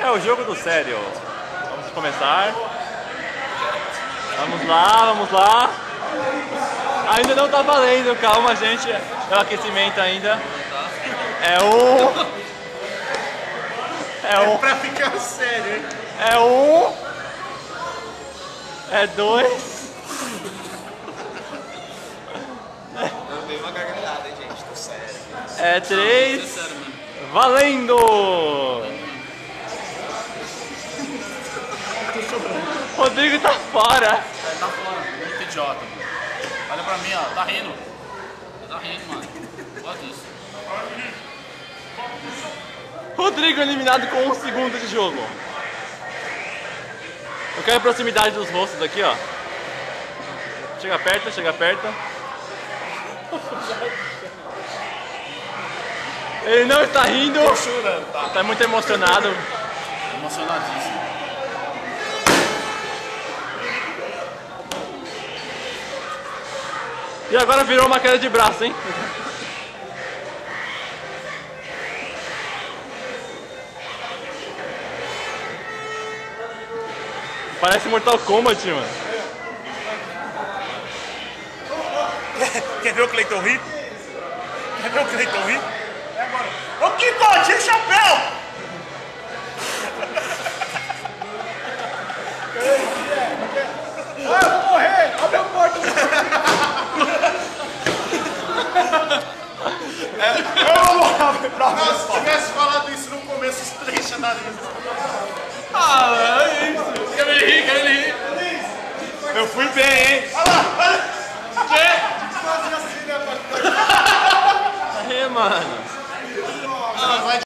É o jogo do sério. Vamos começar. Vamos lá, vamos lá. Ainda não tá valendo, calma gente. É o aquecimento ainda. É pra ficar sério, hein? É um. É dois. Eu dei uma gargalhada, hein, gente, tô sério. É três. Isso é sério, mano. Valendo! Rodrigo tá fora. É, tá fora, muito idiota, mano. Olha pra mim, ó, tá rindo. Tá rindo, mano. Gosto disso. Rodrigo eliminado com 1 segundo de jogo. Eu quero a proximidade dos rostos aqui, ó. Chega perto, chega perto. Ele não está rindo. Tô chorando, tá? Tá muito emocionado. Emocionadíssimo. E agora virou uma queda de braço, hein? Parece Mortal Kombat, mano. Quer ver o Cleiton rir? Quer ver o Cleiton rir? É agora. Ô Kiko, tira o chapéu! Ah, eu vou morrer! Olha meu morto! Eu vou morrer pra você. Se tivesse falado isso no começo, os três tinham dado isso. Ah, é isso. Quer ele rir, quer ele rir. Eu fui bem, hein? Olha lá, olha! Aí, mano. Vai